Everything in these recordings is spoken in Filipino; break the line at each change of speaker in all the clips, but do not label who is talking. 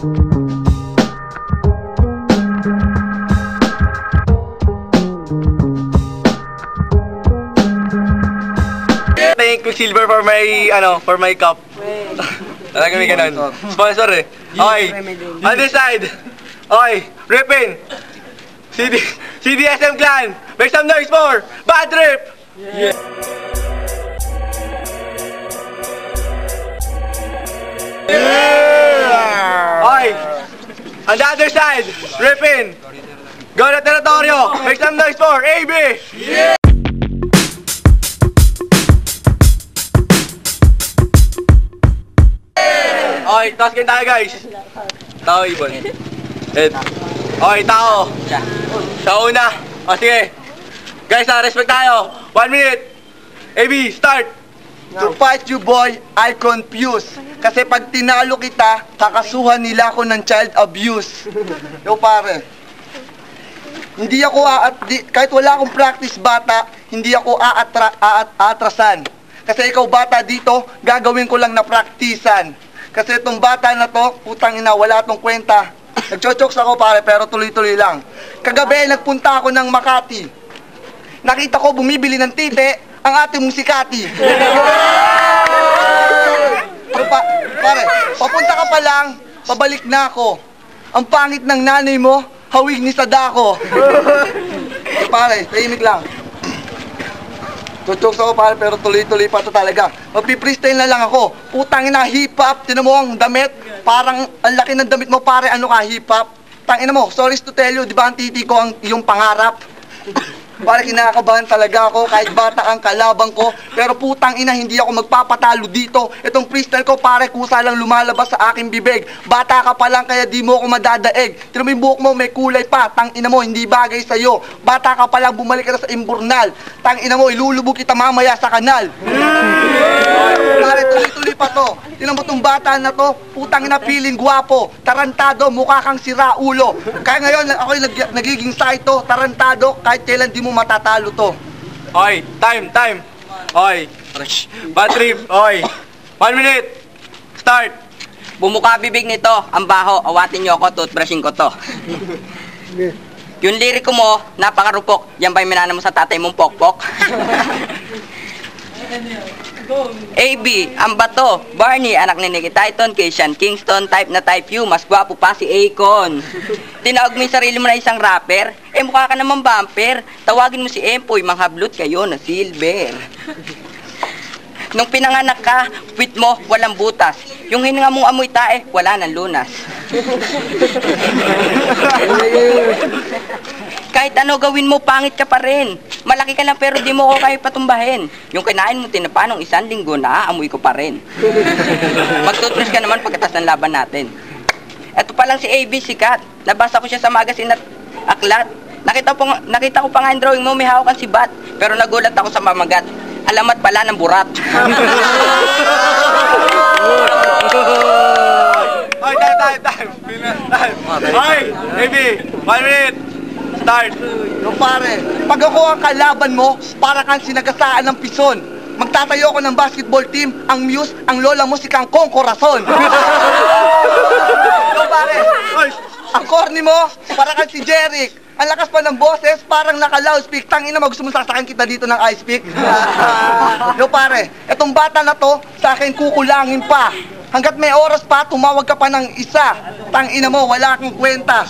Thank you, Silver, for my cup. Talaga may ganun. Sponsor eh. Okay. On this side. Okay. Rippin. CDSM Clan. Make some noise for Bad Trip. Yeah. Okay. On the other side. Rippin. Go na Territorio. Make some noise for AB. Yeah. Okay, taas kayo tayo guys. Tao, Ibon. Ed. Okay, tao. Sa una. O sige. Guys, respect tayo. 1 minute. AB, start.
To fight you boy, I confuse. Kasi pag tinalo kita, kakasuhan nila ako ng child abuse. Yo pare. Hindi ako kahit wala akong practice bata, hindi ako aatrasan. Kasi ikaw bata dito, gagawin ko lang na praktisan. Kasi itong bata na to, putang ina, wala tong kwenta. Nagchochokes ako pare, pero tuloy-tuloy lang. Kagabi, nagpunta ako ng Makati. Nakita ko bumibili ng tite ang ate mong si Kati. Pare, papunta ka pa lang, pabalik na ako. Ang pangit ng nanay mo, hawig ni Sadako. Pare, tahimik lang. Chochokes ako pare, pero tuloy-tuloy pa ito talaga. Magpi-freestyle na lang ako. Putang ina, hip-hop. Tinan mo ang damit. Parang ang laki ng damit mo pare. Ano ka, hip-hop? Tangina mo, sorry to tell you, di ba ang titi ko ang iyong pangarap? Pare, kinakabahan talaga ako kahit bata ang kalabang ko. Pero putang ina, hindi ako magpapatalo dito. Itong freestyle ko pare, kusa lang lumalabas sa aking bibig. Bata ka pa lang kaya di mo ako madadaig. Tinan mo yung buhok mo, may kulay pa. Tang ina mo, hindi bagay sa'yo. Bata ka pa lang, bumalik ka na sa imburnal. Tang ina mo, ilulubog kita mamaya sa kanal. Pare, tuloy-tuloy pa to. Tinan mo tong bata na to, putang ina, feeling guwapo. Tarantado, mukha kang sira ulo. Kaya ngayon, ako'y nagiging saito. Tarantado, kahit kailan di mo matatalo to.
Okay, time. Okay. Bad Trip. Okay. 1 minute. Start.
Bumuka bibig nito, ang baho, awatin niyo ako, toothbrushin ko to. Yung liriko mo, napakarupok. Yan ba'y minana mo sa tatay mong pokpok? AB, ang bato. Barney, anak ni Nicky Titan, Keishan Kingston, type na type U, mas gwapo pa si Akon. Tinawag mo yung sarili mo na isang rapper, mukha ka naman bumper. Tawagin mo si Empoy, manghablot kayo na silver. Nung pinanganak ka, puwit mo, walang butas. Yung hininga mong amoy tae, wala nang lunas. Kahit ano gawin mo, pangit ka pa rin. Malaki ka lang pero di mo ko kayo patumbahin. Yung kinain mo tinapa nung 1 linggo, naaamoy ko pa rin. Magtutros ka naman pagkatas ng laban natin. Eto pa lang si AB, sikat. Nabasa ko siya sa magazine at aklat. Nakita ko pa nga yung drawing mo, may hawak kang sibat. Pero nagulat ako sa mamagat. Alamat pala ng burat.
Ay, time. Ay, AB, 1 minute. Start.
No pare, pag ako ang kalaban mo, para kang sinagasaan ng pison. Magtatayo ako ng basketball team, ang Muse, ang lola mo si Kangkong Corazon. No pare, ang corny mo, para kang si Jeric. Ang lakas pa ng boses, parang naka-loudspeak. Tangina, gusto mo sasakan kita dito ng ice pick. No pare, etong bata na to, sa akin kukulangin pa. Hanggat may oras pa, tumawag ka pa ng isa. Tangina mo, wala kang kwenta.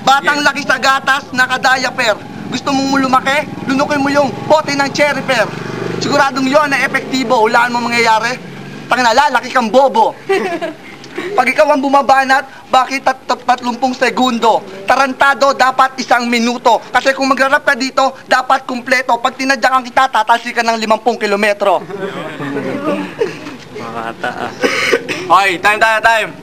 Batang laki sa gatas, naka-diaper. Gusto mong lumaki? Lunukin mo yung bote ng cherry pear. Siguradong yon na epektibo. Hulaan mo mangyayari? Tangina, lalaki kang bobo. Pag ikaw ang bumabanat, bakit 30 segundo? Tarantado, dapat 1 minuto. Kasi kung magrarap ka dito, dapat kumpleto. Pag tinadyakan kita, tatalsi ka ng 50 kilometro.
Okay, time.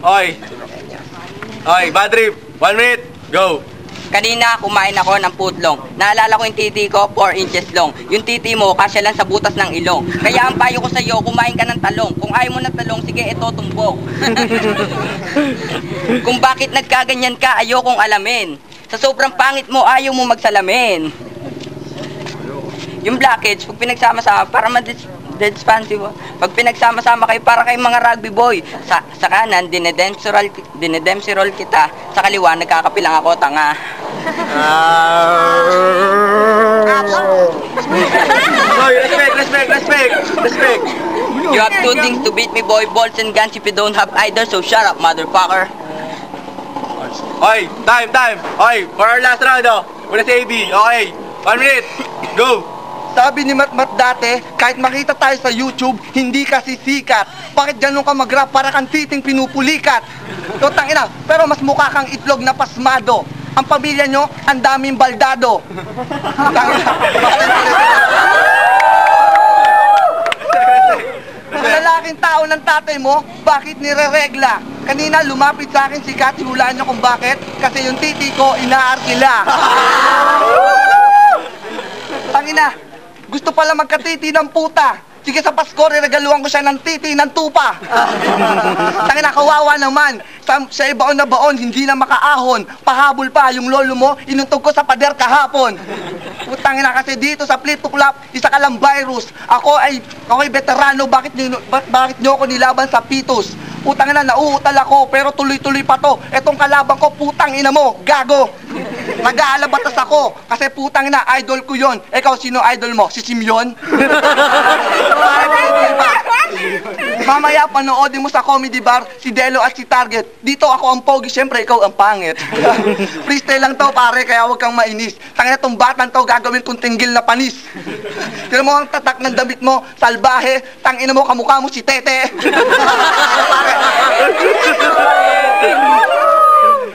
Okay, Bad Trip. 1 minute. Go!
Kanina, kumain ako ng putlong. Naalala ko yung titi ko, 4 inches long. Yung titi mo, kasya lang sa butas ng ilong. Kaya ang payo ko sa'yo, kumain ka ng talong. Kung ayaw mo ng talong, sige, ito tumbok. Kung bakit nagkaganyan ka, ayokong alamin. Sa sobrang pangit mo, ayaw mo magsalamin. Yung blockage, pag pinagsama-sama, para Dead fancy mo. Pag pinagsama-sama kayo para kayong mga rugby boy. Sa kanan, dinedemsirol kita. Sa kaliwa, nagkakapilang ako, tanga.
Hoy, respect.
You have two things to beat me, boy. Balls and guns if you don't have either. So shut up, motherfucker.
Hoy, time. Hoy, for our last round, oh. Muna si AB. Okay, 1 minute. Go.
Sabi ni Matmat dati, kahit makita tayo sa YouTube, hindi ka sisikat. Bakit ganun ka mag-rap para kang titing pinupulikat? So, tangina, pero mas mukha kang itlog na pasmado. Ang pamilya nyo, ang daming baldado. Tangina, ang lalaking tao ng tatay mo, bakit nire-regla? Kanina lumapit sa akin si Kat, hulaan niyo kung bakit? Kasi yung titi ko, inaarkila. Tangina, gusto pala magkatiti ng puta. Sige sa Pasko, regaluhan ko siya ng titi ng tupa. Tangina, kawawa naman. Sa baon na baon, hindi na makaahon. Pahabol pa, yung lolo mo, inuntog ko sa pader kahapon. Tangina, kasi dito sa Flip to Clap, isa ka lang virus. Ako ay veterano, bakit nyo ako nilaban sa pitos? Putang ina, nauutal ako, pero tuloy-tuloy pa to. Etong kalaban ko, putang ina mo, gago. Nag-aalabatas ako, kasi putang ina, idol ko yon. Ikaw, sino idol mo? Si Simeon? Mamaya, panoodin mo sa comedy bar, si Delo at si Target. Dito ako ang pogi, syempre ikaw ang pangit. Freestyle lang to, pare, kaya huwag kang mainis. Tangina, tong batang to, gagawin kong tinggil na panis. Tira mo ang tatak ng damit mo, salbahe, tangina mo, kamukha mo si Tete.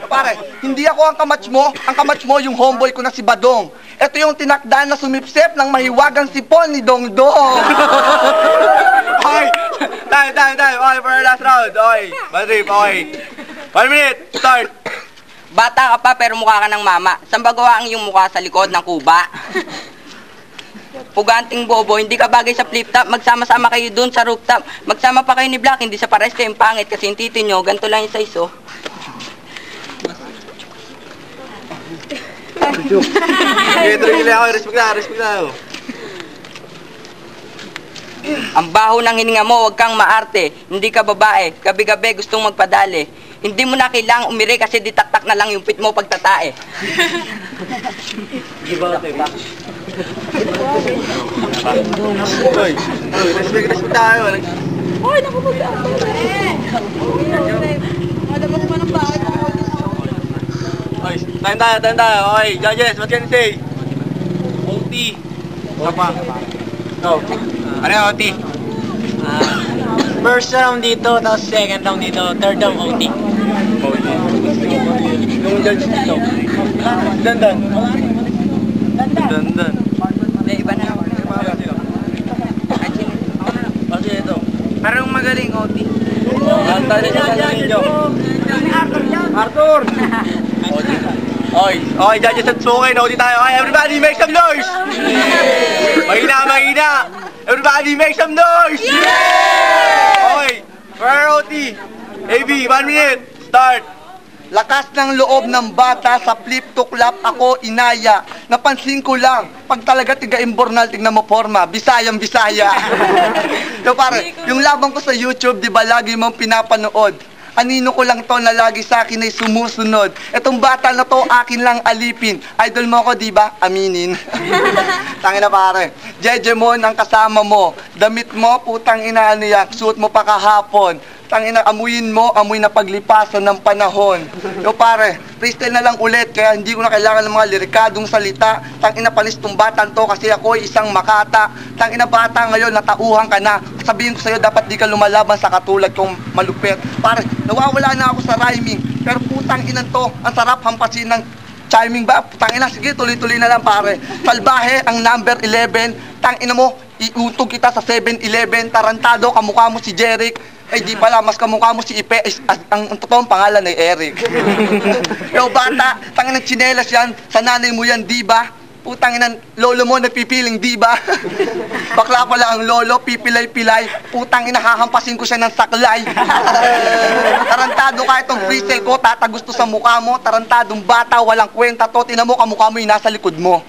Pare, hindi ako ang kamatch mo yung homeboy ko na si Badong. Ito yung tinakdan na sumipsip ng mahiwagang sipon ni Dongdong.
Okay, time. Okay, for our last round. Okay, bad trip, okay. 1 minute, start.
Bata ka pa pero mukha ka ng mama. Saan ba gawa ang iyong mukha sa likod ng kuba? Puganting bobo, hindi ka bagay sa flip top. Magsama-sama kayo dun sa rooftop. Magsama pa kayo ni Black, hindi sa pares kayong pangit. Kasi yung titi nyo, ganito lang yung size, oh.
Okay, tuloy ako, respect na ako.
Ang baho ng hininga mo, huwag kang maarte. Hindi ka babae, gabi-gabi gustong magpadali. Hindi mo na kailangang umiri kasi ditaktak na lang yung pit mo pagtatae.
Hoy, respect tayo.
Hoy, naku mo sa ako. Alam mo naman ang bakit ako.
Okay, time tayo. Okay, judges, what can you say? OT. Apa? Go. Ano yung OT?
First round dito, tapos second round dito, third round OT.
Yung judge dito. Dandan.
Hindi, iba na naman.
Kasi ito.
Parang magaling, OT.
Arthur! Okay, judges at sukin. OT tayo. Okay, everybody make some noise! Mahina! Everybody make some noise! Okay, for our OT. AB, 1 minute. Start.
Lakas ng loob ng bata sa Flip to Clap ako inaya. Napansin ko lang, pag talaga tiga-imbornal, tignan mo forma, Bisayang-Bisaya. So pare, yung laban ko sa YouTube, di ba lagi mong pinapanood? Anino ko lang to na lagi sa akin ay sumusunod. Etong bata na to, akin lang alipin. Idol mo ako, di ba? Aminin. Tangina pare, Jejemon ang kasama mo. Damit mo, putang ina ano yan, suot mo pa kahapon. Tangina, amuyin mo, amoy na paglipasan ng panahon. Yo pare, freestyle na lang ulit, kaya hindi ko na kailangan ng mga lirikadong salita. Tangina, panis tong batang to kasi ako ay isang makata. Tangina bata ngayon, natauhan ka na. Sabihin ko sa'yo, dapat di ka lumalaban sa katulad kong malupit. Pare, nawawala na ako sa rhyming, pero putang inan to, ang sarap hampasin ng chiming ba? Tangina, sige, tuloy-tuloy na lang pare. Salbahe ang number 11, tangina mo, iutog kita sa 7-Eleven, tarantado, kamukha mo si Jeric. Ay di pala, mas kamukha mo si Ipe, ang totoong pangalan ay Eric. Yo bata, tangin ng tsinelas yan, sa nanay mo yan, di ba? Putang ina, lolo mo nagpipiling, di ba? Bakla pala ang lolo, pipilay-pilay. Putang ina, hahampasin ko siya ng saklay. Tarantado ka itong freestyle ko, tatagusto sa mukha mo. Tarantadong bata, walang kwenta to. Tinan mo, kamukha mo yung nasa likod mo.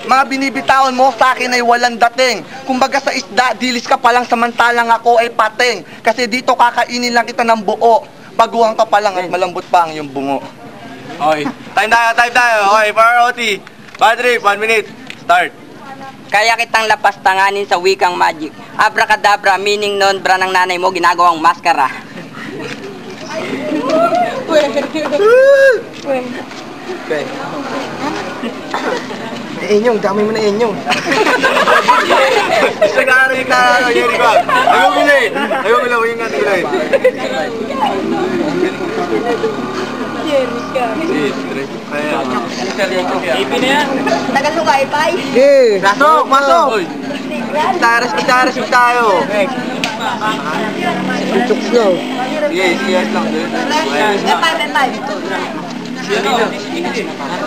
Mga binibitawan mo sa akin ay walang dating. Kumbaga sa isda, dilis ka pa lang samantalang ako ay pateng. Kasi dito kakainin lang kita ng buo. Baguhan ka pa lang at malambot pa ang iyong bungo.
Okay. Time tayo. Okay, for our OT. Bad trip, 1 minute. Start.
Kaya kitang lapas tanganin sa wikang magic. Abracadabra, meaning non bra ng nanay mo, ginagawang maskara.
Inyong, dami mo na inyong.
Gusto ka rin na Jerry ko. Ayaw mo yung nga nilay.
AP na yan.
Tagal mo kay Pai.
Masok! Taras tayo.
Chuks na.
Sige lang.
Pai.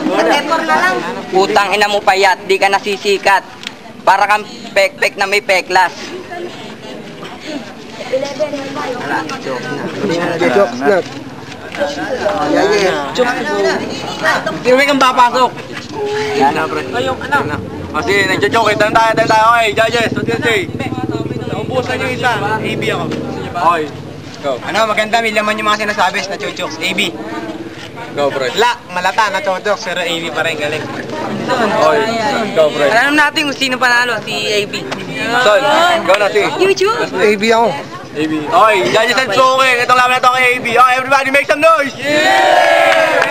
Pag-effort na lang.
Putang ina mo payat, di ka nasisikat. Para kang pek-pek na may peklas.
Chuks na.
Hindi kang papasok. Yan na, pre. O sige, nagjo-joke. Tayo. Okay, judges, what do you say? Naubusan yung isa. AB ako. Okay, go.
Ano, maganda, may laman yung mga sinasabi na chuchuks. AB.
Go, pre.
Malata na chuchuks, pero AB pa rin galing.
Okay, go, pre.
Alam natin kung sino panalo, si AB.
Son, go na, sige.
YouTube!
AB ako.
AB. Okay, judges and smoking. Itong laban na ito kay AB. Okay, everybody make some noise! Yeah!